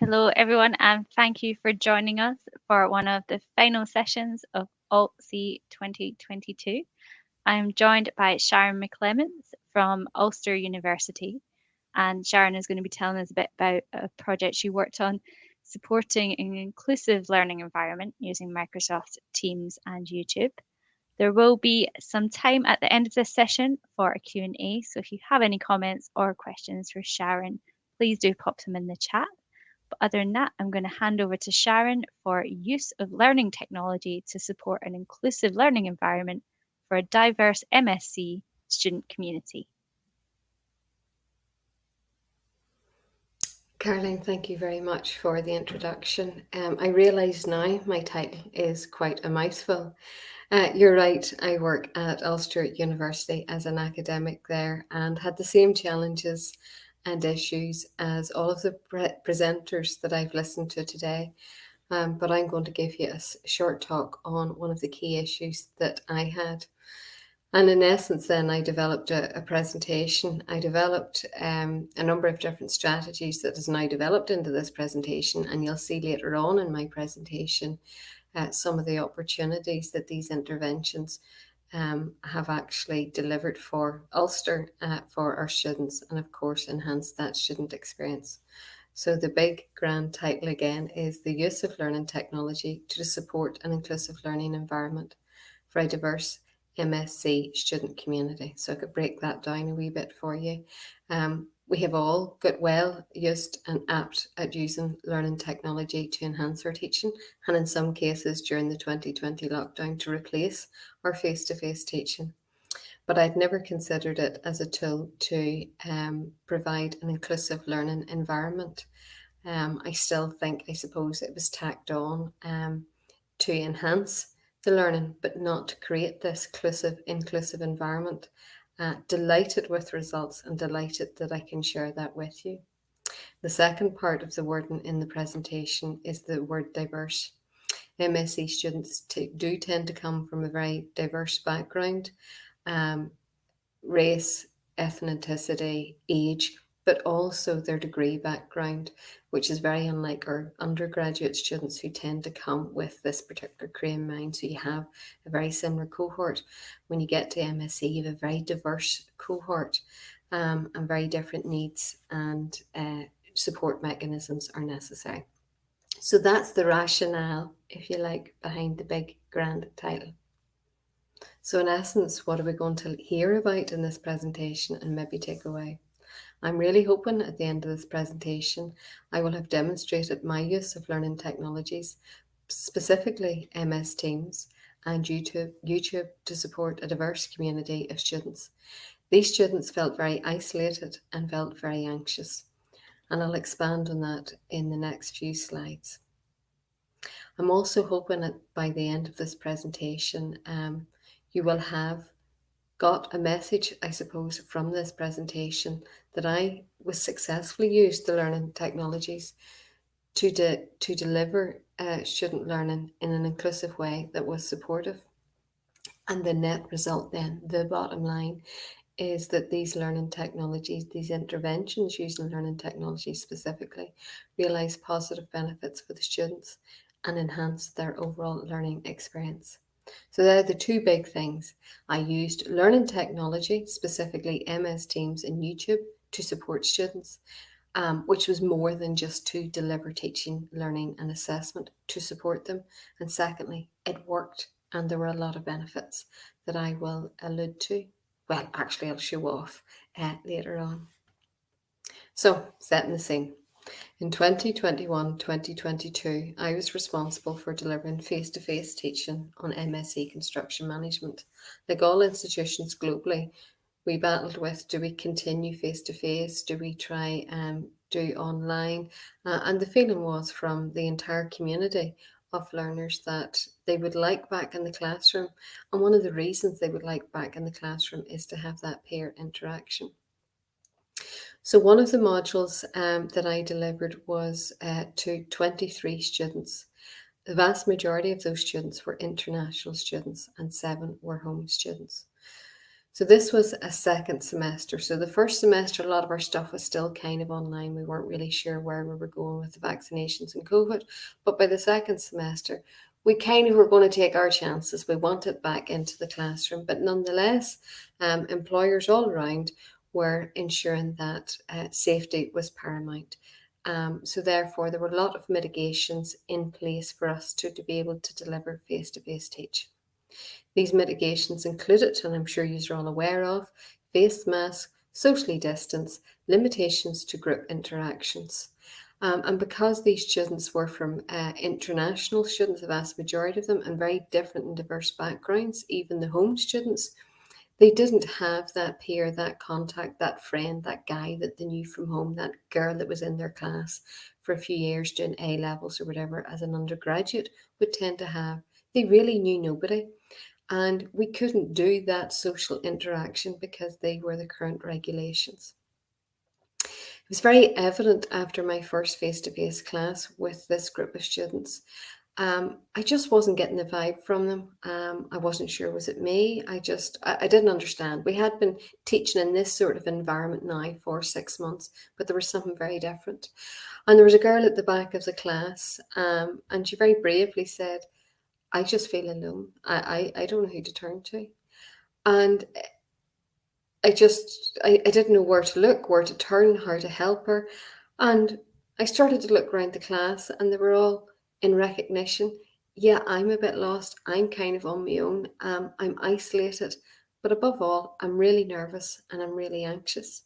Hello, everyone, and thank you for joining us for one of the final sessions of altc 2022. I am joined by Sharon McClements from Ulster University, and Sharon is going to be telling us a bit about a project she worked on supporting an inclusive learning environment using Microsoft Teams and YouTube. There will be some time at the end of this session for a Q&A, so if you have any comments or questions for Sharon, please do pop them in the chat. But other than that, I'm going to hand over to Sharon for use of learning technology to support an inclusive learning environment for a diverse MSc student community. Caroline, thank you very much for the introduction. I realise now my title is quite a mouthful. You're right, I work at Ulster University as an academic there and had the same challenges and issues as all of the presenters that I've listened to today. But I'm going to give you a short talk on one of the key issues that I had. And in essence, then I developed a presentation. I developed a number of different strategies that is now developed into this presentation. And you'll see later on in my presentation some of the opportunities that these interventions have actually delivered for Ulster, for our students, and of course enhanced that student experience. So the big grand title again is the use of learning technology to support an inclusive learning environment for a diverse MSc student community. So I could break that down a wee bit for you. We have all got well used and apt at using learning technology to enhance our teaching, and in some cases during the 2020 lockdown to replace our face-to-face teaching. But I'd never considered it as a tool to provide an inclusive learning environment. I still think, I suppose, it was tacked on to enhance the learning, but not to create this inclusive environment. Delighted with results and delighted that I can share that with you. The second part of the wording in the presentation is the word diverse. MSc students do tend to come from a very diverse background, race, ethnicity, age, but also their degree background, which is very unlike our undergraduate students who tend to come with this particular career in mind. So you have a very similar cohort. When you get to MSc, you have a very diverse cohort and very different needs and support mechanisms are necessary. So that's the rationale, if you like, behind the big grand title. So in essence, what are we going to hear about in this presentation and maybe take away? I'm really hoping at the end of this presentation, I will have demonstrated my use of learning technologies, specifically MS Teams and YouTube to support a diverse community of students. These students felt very isolated and felt very anxious, and I'll expand on that in the next few slides. I'm also hoping that by the end of this presentation, you will have got a message, I suppose, from this presentation that I was successfully used the learning technologies to deliver student learning in an inclusive way that was supportive. And the net result then, the bottom line, is that these learning technologies, these interventions using learning technologies specifically, realise positive benefits for the students and enhance their overall learning experience. So they're the two big things. I used learning technology, specifically MS Teams and YouTube, to support students, which was more than just to deliver teaching, learning and assessment to support them. And secondly, it worked and there were a lot of benefits that I will allude to. Well, actually, I'll show off later on. So, setting the scene. In 2021-2022, I was responsible for delivering face-to-face teaching on MSc Construction Management. Like all institutions globally, we battled with, do we continue face-to-face? Do we try and do online? And the feeling was from the entire community of learners that they would like back in the classroom. And one of the reasons they would like back in the classroom is to have that peer interaction. So one of the modules that I delivered was to 23 students. The vast majority of those students were international students and 7 were home students. So this was a second semester. So the first semester, a lot of our stuff was still kind of online. We weren't really sure where we were going with the vaccinations and COVID. But by the second semester, we kind of were going to take our chances. We wanted back into the classroom, but nonetheless, employers all around were ensuring that safety was paramount. So therefore, there were a lot of mitigations in place for us to be able to deliver face-to-face teach. These mitigations included, and I'm sure you're all aware of, face masks, socially distance, limitations to group interactions. And because these students were from international students, the vast majority of them, and very different and diverse backgrounds, even the home students, they didn't have that peer, that contact, that friend, that guy that they knew from home, that girl that was in their class for a few years doing A levels or whatever as an undergraduate would tend to have. They really knew nobody. And we couldn't do that social interaction because they were the current regulations. It was very evident after my first face to face class with this group of students. I just wasn't getting the vibe from them. I wasn't sure, was it me? I didn't understand. We had been teaching in this sort of environment now for 6 months, but there was something very different. And there was a girl at the back of the class, and she very bravely said, I just feel alone. I don't know who to turn to. And I didn't know where to look, where to turn, how to help her. And I started to look around the class and they were all in recognition. Yeah, I'm a bit lost. I'm kind of on my own. I'm isolated. But above all, I'm really nervous and I'm really anxious.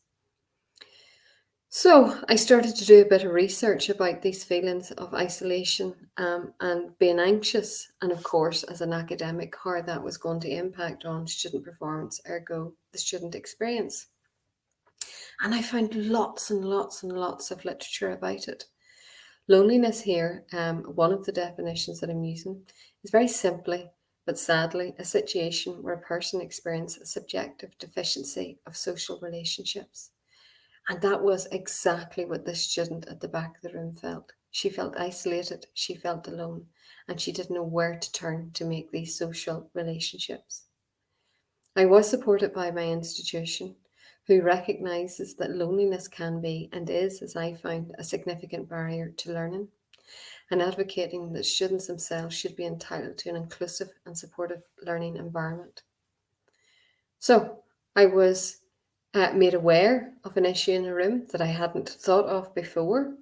So I started to do a bit of research about these feelings of isolation and being anxious, and of course, as an academic, how that was going to impact on student performance, ergo the student experience. And I found lots and lots and lots of literature about it. Loneliness here, one of the definitions that I'm using, is very simply but sadly a situation where a person experiences a subjective deficiency of social relationships. And that was exactly what this student at the back of the room felt. She felt isolated, she felt alone, and she didn't know where to turn to make these social relationships. I was supported by my institution, who recognises that loneliness can be and is, as I found, a significant barrier to learning, and advocating that students themselves should be entitled to an inclusive and supportive learning environment. So I was made aware of an issue in a room that I hadn't thought of before.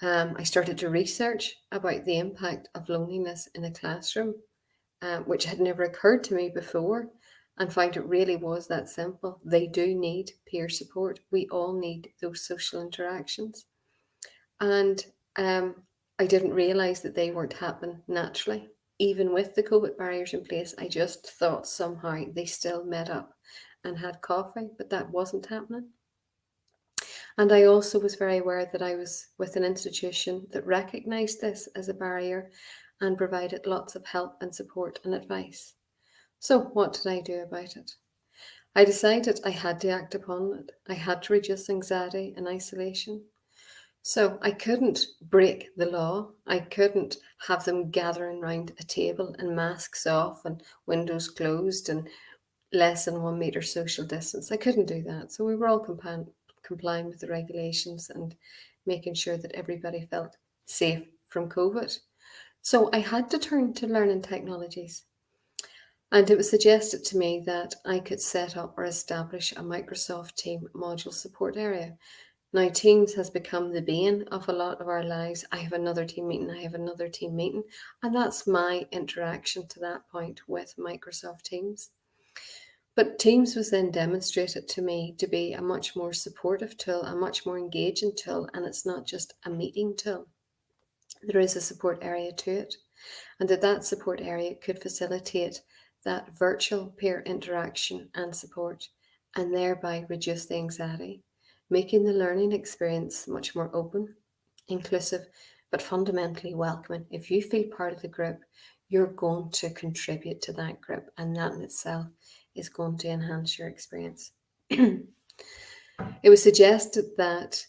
I started to research about the impact of loneliness in a classroom, which had never occurred to me before, and found it really was that simple. They do need peer support. We all need those social interactions. And I didn't realise that they weren't happening naturally. Even with the COVID barriers in place, I just thought somehow they still met up and had coffee, but that wasn't happening. And I also was very aware that I was with an institution that recognised this as a barrier and provided lots of help and support and advice. So, what did I do about it? I decided I had to act upon it. I had to reduce anxiety and isolation. So, I couldn't break the law. I couldn't have them gathering round a table and masks off and windows closed and less than 1 metre social distance. I couldn't do that. So, we were all complying with the regulations and making sure that everybody felt safe from COVID. So I had to turn to learning technologies. And it was suggested to me that I could set up or establish a Microsoft Team module support area. Now, Teams has become the bane of a lot of our lives. I have another team meeting, I have another team meeting, and that's my interaction to that point with Microsoft Teams. But Teams was then demonstrated to me to be a much more supportive tool, a much more engaging tool, and it's not just a meeting tool. There is a support area to it, and that support area could facilitate that virtual peer interaction and support, and thereby reduce the anxiety, making the learning experience much more open, inclusive, but fundamentally welcoming. If you feel part of the group, you're going to contribute to that group, and that in itself is going to enhance your experience. It was suggested that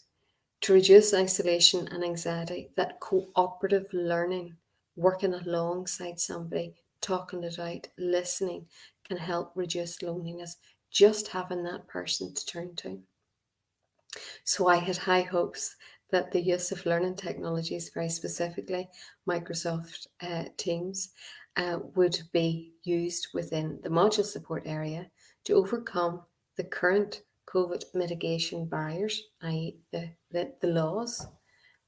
to reduce isolation and anxiety, that cooperative learning, working alongside somebody, talking it out, listening, can help reduce loneliness just having that person to turn to. So I had high hopes that the use of learning technologies, very specifically Microsoft Teams, would be used within the module support area to overcome the current COVID mitigation barriers, i.e., the laws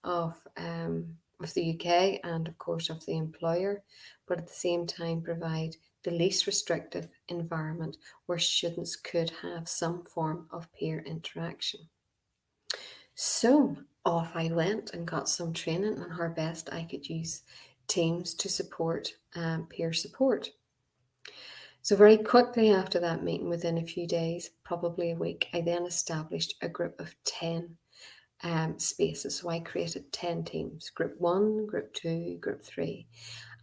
of the UK and, of course, of the employer, but at the same time provide the least restrictive environment where students could have some form of peer interaction. So off I went and got some training on how best I could use Teams to support peer support. So, very quickly after that meeting, within a few days, probably a week, I then established a group of 10 spaces. So, I created 10 teams, group one, group two, group three.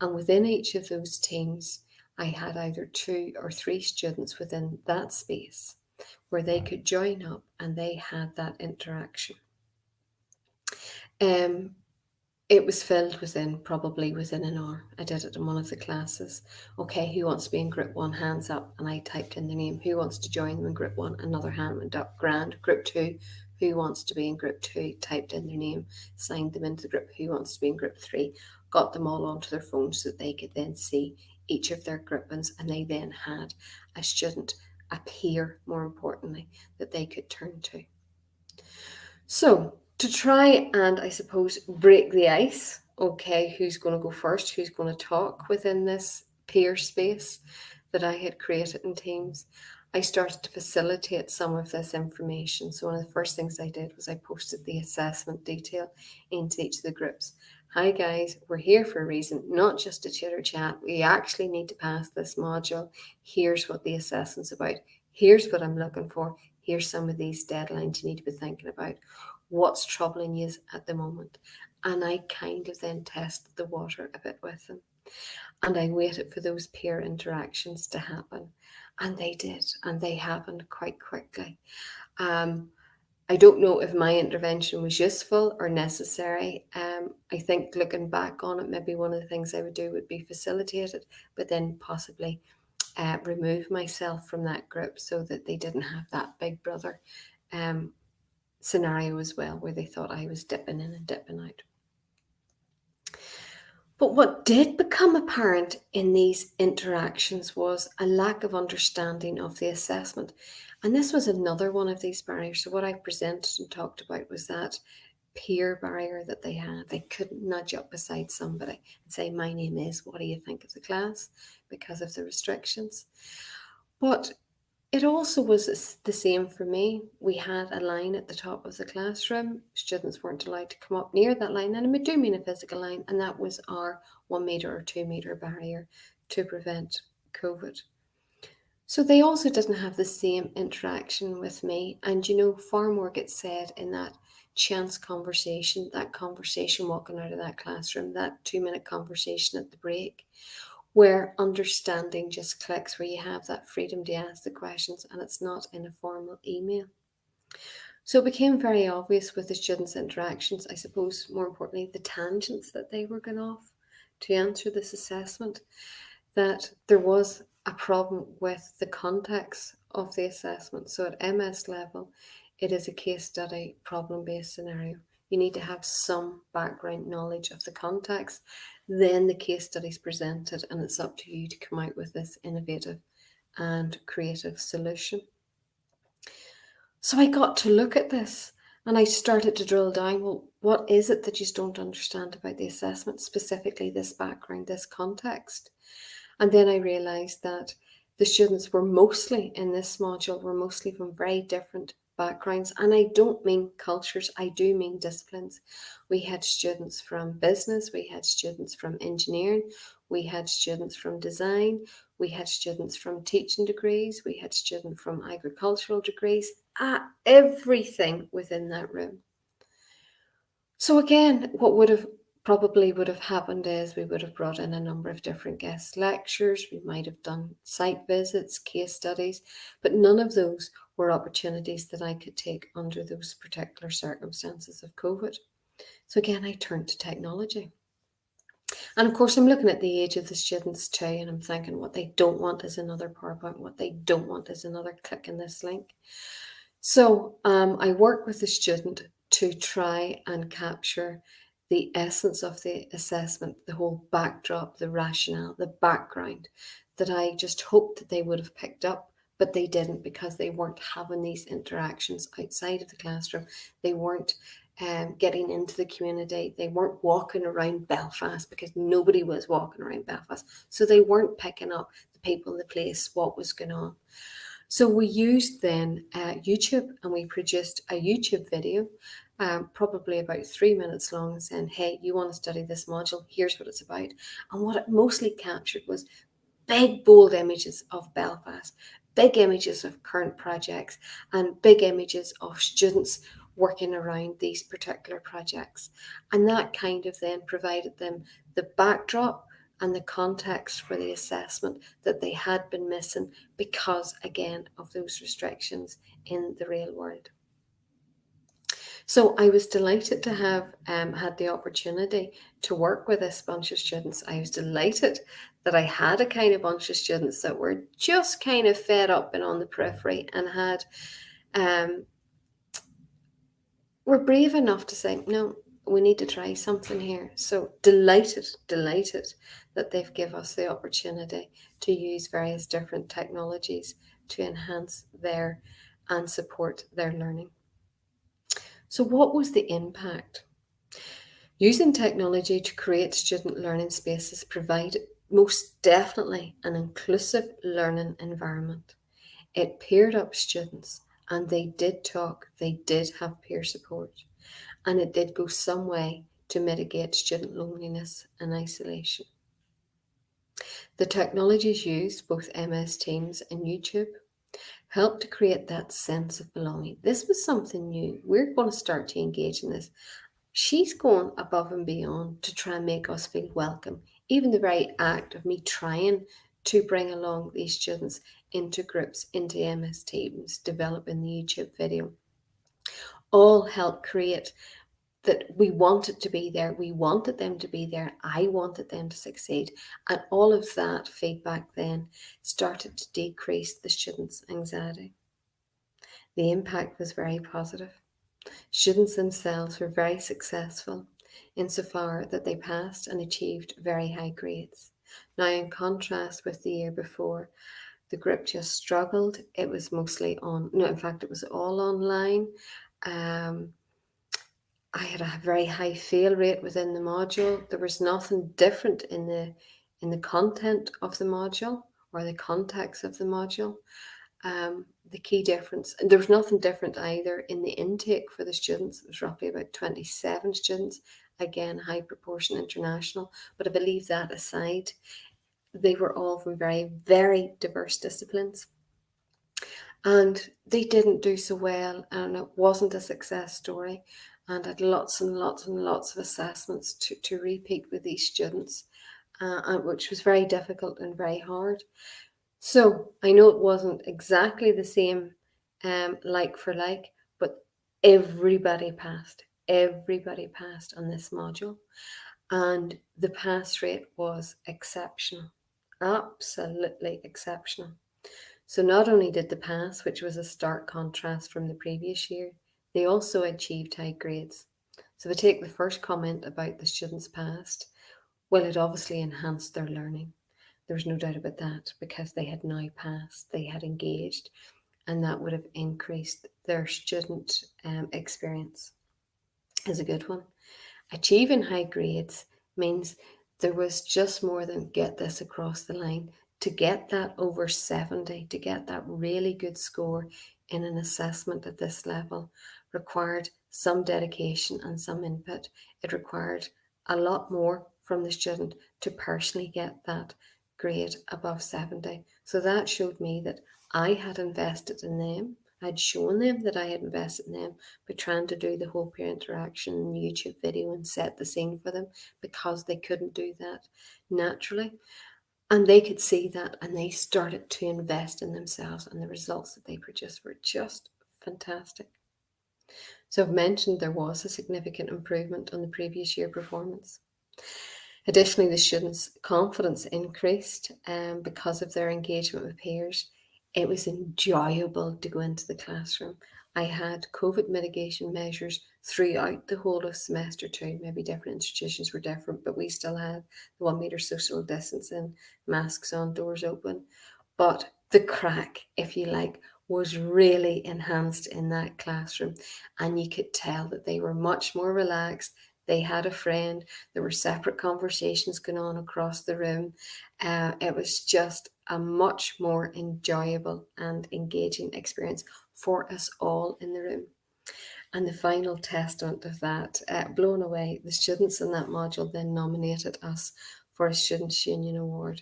And within each of those teams, I had either 2 or 3 students within that space where they could join up and they had that interaction. Um, It was filled probably within an hour. I did it in one of the classes. Okay, who wants to be in group one? Hands up. And I typed in the name. Who wants to join them in group one? Another hand went up. Grand. Group two. Who wants to be in group two? Typed in their name. Signed them into the group. Who wants to be in group three? Got them all onto their phones so that they could then see each of their groupings. And they then had a student, a peer, more importantly, that they could turn to. So, to try and, I suppose, break the ice, okay, who's going to go first? Who's going to talk within this peer space that I had created in Teams? I started to facilitate some of this information. So, one of the first things I did was I posted the assessment detail into each of the groups. Hi guys, we're here for a reason, not just a chitter chat. We actually need to pass this module. Here's what the assessment's about. Here's what I'm looking for. Here's some of these deadlines you need to be thinking about. What's troubling you at the moment? And I kind of then tested the water a bit with them. And I waited for those peer interactions to happen. And they did. And they happened quite quickly. I don't know if my intervention was useful or necessary. I think looking back on it, maybe one of the things I would do would be facilitate it, but then possibly remove myself from that group so that they didn't have that big brother scenario as well, where they thought I was dipping in and dipping out. But what did become apparent in these interactions was a lack of understanding of the assessment. And this was another one of these barriers. So, what I presented and talked about was that peer barrier that they had. They couldn't nudge up beside somebody and say, "My name is, what do you think of the class?" because of the restrictions. But it also was the same for me. We had a line at the top of the classroom. Students weren't allowed to come up near that line, and I do mean a physical line, and that was our 1 metre or 2 metre barrier to prevent COVID. So they also didn't have the same interaction with me, and far more gets said in that chance conversation, that conversation walking out of that classroom, that 2 minute conversation at the break, where understanding just clicks, where you have that freedom to ask the questions and it's not in a formal email. So it became very obvious with the students' interactions, I suppose, more importantly, the tangents that they were going off to answer this assessment, that there was a problem with the context of the assessment. So at MS level, it is a case study problem-based scenario. You need to have some background knowledge of the context. Then the case study is presented, and it's up to you to come out with this innovative and creative solution. So I got to look at this and I started to drill down. Well, what is it that you don't understand about the assessment, specifically this background, this context? And then I realised that the students were mostly in this module, were mostly from very different backgrounds. And I don't mean cultures, I do mean disciplines. We had students from business, we had students from engineering, we had students from design, we had students from teaching degrees, we had students from agricultural degrees, everything within that room. So again, what would have happened is we would have brought in a number of different guest lectures, we might have done site visits, case studies, but none of those were opportunities that I could take under those particular circumstances of COVID. So again, I turned to technology. And of course, I'm looking at the age of the students too, and I'm thinking what they don't want is another PowerPoint, what they don't want is another click in this link. So I work with the student to try and capture the essence of the assessment, the whole backdrop, the rationale, the background that I just hoped that they would have picked up, but they didn't because they weren't having these interactions outside of the classroom. They weren't getting into the community. They weren't walking around Belfast because nobody was walking around Belfast. So they weren't picking up the people, the place, what was going on. So we used then YouTube, and we produced a YouTube video, probably about 3 minutes long, saying, hey, you want to study this module, here's what it's about. And what it mostly captured was big, bold images of Belfast, big images of current projects, and big images of students working around these particular projects. And that kind of then provided them the backdrop and the context for the assessment that they had been missing because, again, of those restrictions in the real world. So I was delighted to have had the opportunity to work with this bunch of students. I was delighted that I had a kind of bunch of students that were just kind of fed up and on the periphery and had were brave enough to say, no, we need to try something here. So delighted that they've given us the opportunity to use various different technologies to enhance their and support their learning. So what was the impact? Using technology to create student learning spaces provided most definitely an inclusive learning environment. It paired up students and they did talk, they did have peer support, and it did go some way to mitigate student loneliness and isolation. The technologies used, both MS Teams and YouTube, helped to create that sense of belonging. This was something new. We're going to start to engage in this. She's going above and beyond to try and make us feel welcome. Even the very act of me trying to bring along these students into groups, into MS Teams, developing the YouTube video, all help create that we wanted to be there. We wanted them to be there. I wanted them to succeed. And all of that feedback then started to decrease the students' anxiety. The impact was very positive. Students themselves were very successful insofar that they passed and achieved very high grades. Now, in contrast with the year before, the group just struggled. It was mostly on, no, in fact, it was all online. I had a very high fail rate within the module. There was nothing different in the content of the module or the context of the module. The key difference, and there was nothing different either in the intake for the students. It was roughly about 27 students, again, high proportion international. But I believe that aside, they were all from very, very diverse disciplines. And they didn't do so well, and it wasn't a success story. And I had lots and lots and lots of assessments to repeat with these students, which was very difficult and very hard. So I know it wasn't exactly the same like for like, but everybody passed. Everybody passed on this module. And the pass rate was exceptional, absolutely exceptional. So not only did they pass, which was a stark contrast from the previous year, they also achieved high grades. So if I take the first comment about the students passed, well, it obviously enhanced their learning. There's no doubt about that because they had now passed, they had engaged, and that would have increased their student experience. Is a good one. Achieving high grades means there was just more than get this across the line. To get that over 70, to get that really good score in an assessment at this level required some dedication and some input. It required a lot more from the student to personally get that grade above 70. So that showed me that I had invested in them. I'd shown them that I had invested in them by trying to do the whole peer interaction and YouTube video and set the scene for them because they couldn't do that naturally. And they could see that and they started to invest in themselves, and the results that they produced were just fantastic. So I've mentioned there was a significant improvement on the previous year performance. Additionally, the students' confidence increased because of their engagement with peers. It was enjoyable to go into the classroom. I had COVID mitigation measures throughout the whole of semester two. Maybe different institutions were different, but we still had the 1 metre social distancing, masks on, doors open. But the crack, if you like, was really enhanced in that classroom, and you could tell that they were much more relaxed. They had a friend. There were separate conversations going on across the room. It was just a much more enjoyable and engaging experience for us all in the room. And the final testament of that, blown away, the students in that module then nominated us for a Students' Union Award.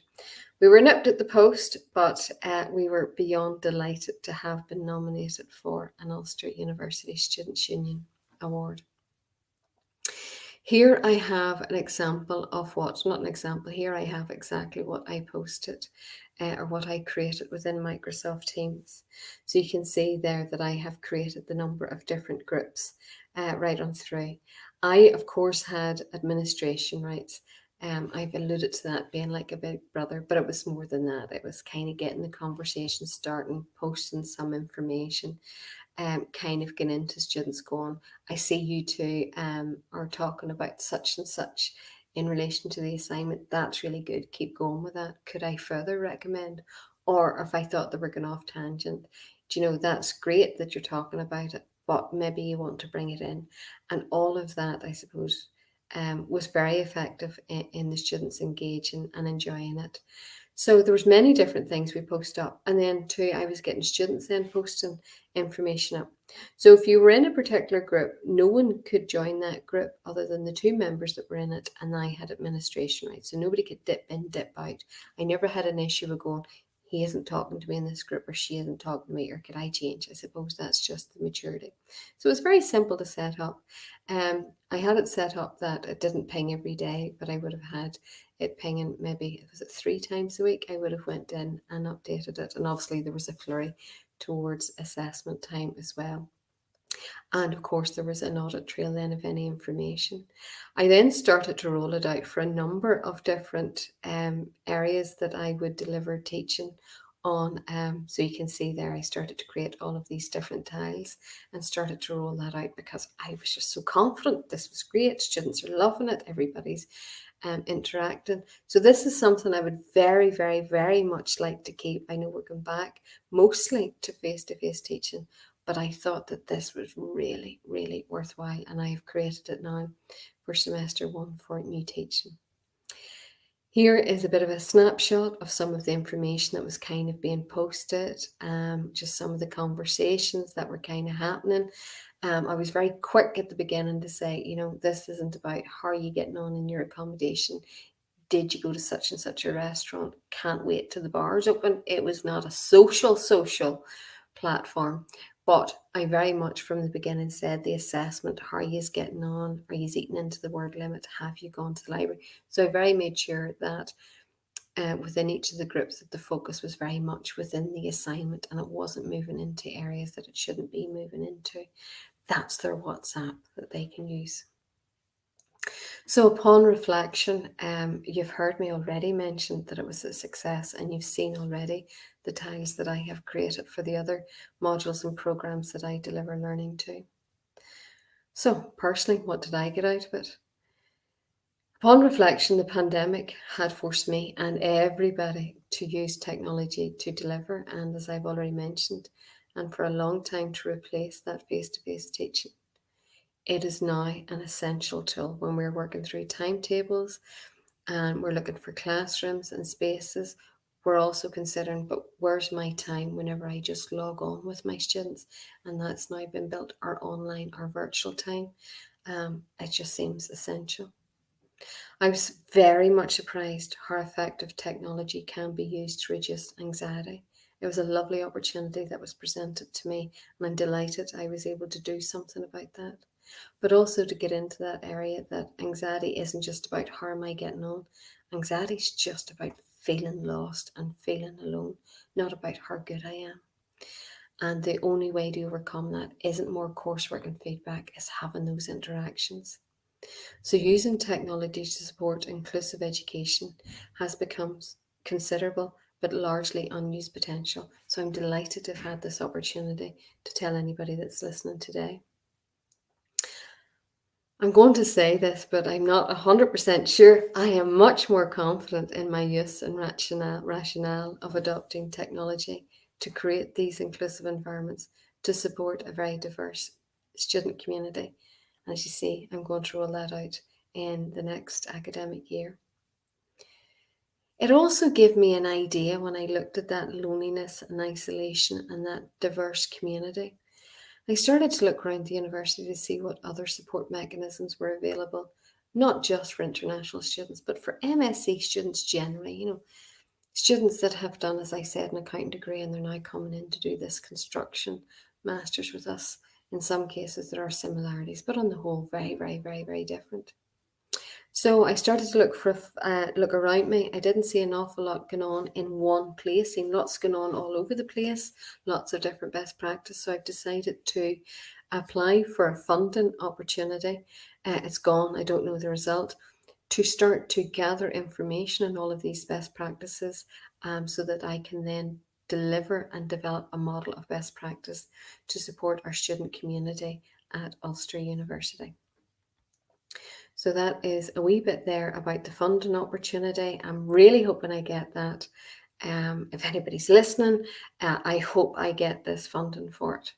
We were nipped at the post, but we were beyond delighted to have been nominated for an Ulster University Students' Union Award. Here I have an example of what, not an example, here I have exactly what I posted or what I created within Microsoft Teams. So you can see there that I have created the number of different groups right on through. I, of course, had administration rights. I've alluded to that being like a big brother, but it was more than that. It was kind of getting the conversation starting, posting some information, kind of getting into students going, I see you two are talking about such and such in relation to the assignment. That's really good. Keep going with that. Could I further recommend? Or if I thought they were going off tangent, do you know, that's great that you're talking about it, but maybe you want to bring it in. And all of that, I suppose, was very effective in the students engaging and enjoying it. So there was many different things we posted up, and then too I was getting students then posting information up. So if you were in a particular group, no one could join that group other than the two members that were in it, and I had administration rights, so nobody could dip in, dip out. I never had an issue with going, he isn't talking to me in this group, or she isn't talking to me, or could I change? I suppose that's just the maturity. So it was very simple to set up. I had it set up that it didn't ping every day, but I would have had it pinging maybe, was it 3 times a week? I would have went in and updated it, and obviously there was a flurry towards assessment time as well. And of course, there was an audit trail then of any information. I then started to roll it out for a number of different areas that I would deliver teaching on. So you can see there, I started to create all of these different tiles and started to roll that out because I was just so confident. This was great. Students are loving it. Everybody's interacting. So this is something I would very, very, very much like to keep. I know we're going back mostly to face teaching, but I thought that this was really, really worthwhile, and I have created it now for semester one for new teaching. Here is a bit of a snapshot of some of the information that was kind of being posted, just some of the conversations that were kind of happening. I was very quick at the beginning to say, you know, this isn't about how are you getting on in your accommodation. Did you go to such and such a restaurant? Can't wait till the bar's open. It was not a social platform. But I very much from the beginning said the assessment, how are you getting on? Are you eating into the word limit? Have you gone to the library? So I very made sure that within each of the groups that the focus was very much within the assignment and it wasn't moving into areas that it shouldn't be moving into. That's their WhatsApp that they can use. So upon reflection, you've heard me already mention that it was a success, and you've seen already the tiles that I have created for the other modules and programs that I deliver learning to. So personally, what did I get out of it? Upon reflection, the pandemic had forced me and everybody to use technology to deliver, and as I've already mentioned, and for a long time to replace that face-to-face teaching. It is now an essential tool when we're working through timetables and we're looking for classrooms and spaces. We're also considering, but where's my time whenever I just log on with my students? And that's now been built, our online, our virtual time. It just seems essential. I was very much surprised how effective technology can be used to reduce anxiety. It was a lovely opportunity that was presented to me, and I'm delighted I was able to do something about that. But also to get into that area that anxiety isn't just about how am I getting on. Anxiety is just about feeling lost and feeling alone, not about how good I am. And the only way to overcome that isn't more coursework and feedback, is having those interactions. So, using technology to support inclusive education has become considerable but largely unused potential. So, I'm delighted to have had this opportunity to tell anybody that's listening today. I'm going to say this, but I'm not 100% sure. I am much more confident in my use and rationale of adopting technology to create these inclusive environments to support a very diverse student community. As you see, I'm going to roll that out in the next academic year. It also gave me an idea when I looked at that loneliness and isolation and that diverse community. I started to look around the university to see what other support mechanisms were available, not just for international students, but for MSc students generally. Students that have done, as I said, an accounting degree and they're now coming in to do this construction masters with us. In some cases, there are similarities, but on the whole, very, very, very, very different. So I started to look around me. I didn't see an awful lot going on in one place. Seen lots going on all over the place, lots of different best practice. So I've decided to apply for a funding opportunity. It's gone. I don't know the result. To start to gather information on all of these best practices, so that I can then deliver and develop a model of best practice to support our student community at Ulster University. So that is a wee bit there about the funding opportunity. I'm really hoping I get that. If anybody's listening, I hope I get this funding for it.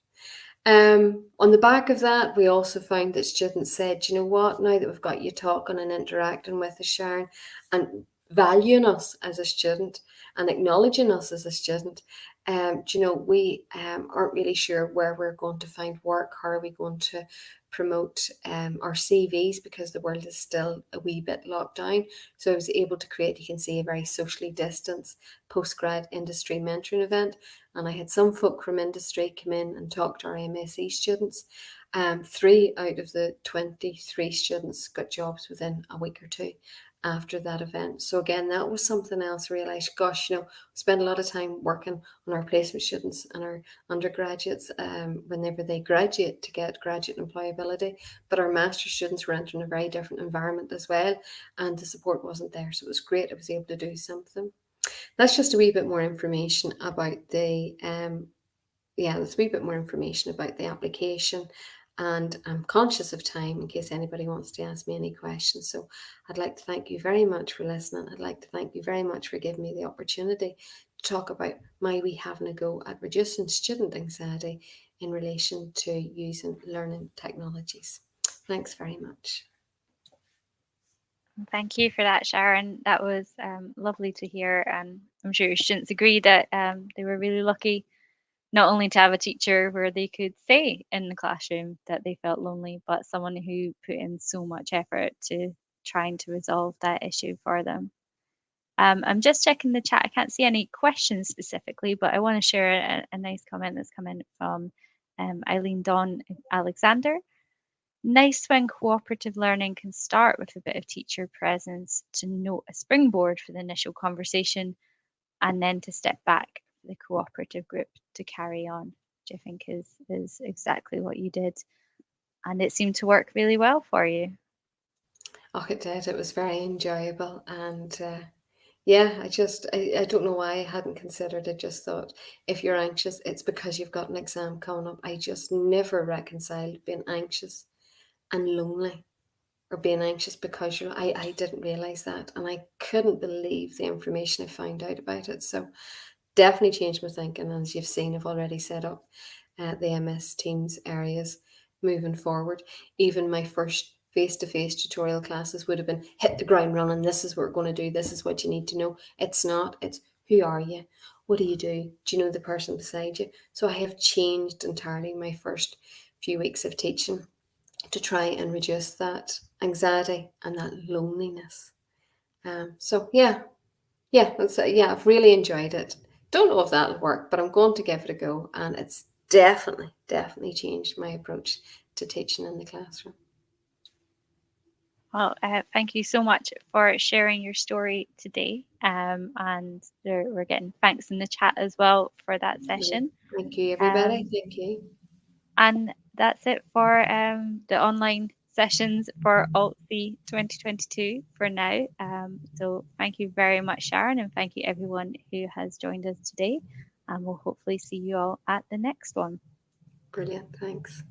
On the back of that, we also found that students said, you know what, now that we've got you talking and interacting with us, Sharon, and valuing us as a student and acknowledging us as a student, we aren't really sure where we're going to find work. How are we going to promote our CVs, because the world is still a wee bit locked down. So I was able to create, you can see, a very socially distanced postgrad industry mentoring event. And I had some folk from industry come in and talk to our MSc students. 3 out of the 23 students got jobs within a week or two after that event. So again, that was something else. I realised, gosh, we spend a lot of time working on our placement students and our undergraduates whenever they graduate to get graduate employability. But our master's students were entering a very different environment as well, and the support wasn't there. So it was great. I was able to do something. That's just a wee bit more information about that's a wee bit more information about the application. And I'm conscious of time in case anybody wants to ask me any questions. So I'd like to thank you very much for listening. I'd like to thank you very much for giving me the opportunity to talk about my wee having a go at reducing student anxiety in relation to using learning technologies. Thanks very much. Thank you for that, Sharon. That was lovely to hear, and I'm sure your students agree that they were really lucky not only to have a teacher where they could say in the classroom that they felt lonely, but someone who put in so much effort to trying to resolve that issue for them. I'm just checking the chat. I can't see any questions specifically, but I want to share a nice comment that's come in from Eileen Dawn Alexander. Nice when cooperative learning can start with a bit of teacher presence to note a springboard for the initial conversation and then to step back for the cooperative group to carry on, which I think is exactly what you did. And it seemed to work really well for you. Oh, it did. It was very enjoyable. And yeah, I don't know why I hadn't considered it. Just thought if you're anxious, it's because you've got an exam coming up. I just never reconciled being anxious and lonely, or being anxious because I didn't realize that, and I couldn't believe the information I found out about it. So definitely changed my thinking. And as you've seen, I've already set up the MS Teams areas moving forward. Even my first face-to-face tutorial classes would have been hit the ground running. This is what we're going to do. This is what you need to know. It's not. It's who are you? What do you do? Do you know the person beside you? So I have changed entirely my first few weeks of teaching to try and reduce that anxiety and that loneliness. So yeah, I've really enjoyed it. Don't know if that'll work, but I'm going to give it a go, and it's definitely changed my approach to teaching in the classroom. Well, thank you so much for sharing your story today. And we're getting thanks in the chat as well for that session. Thank you, everybody. Um, Thank you. and that's it for the online sessions for altc 2022 for now. So thank you very much, Sharon, and thank you everyone who has joined us today. And we'll hopefully see you all at the next one. Brilliant. Thanks.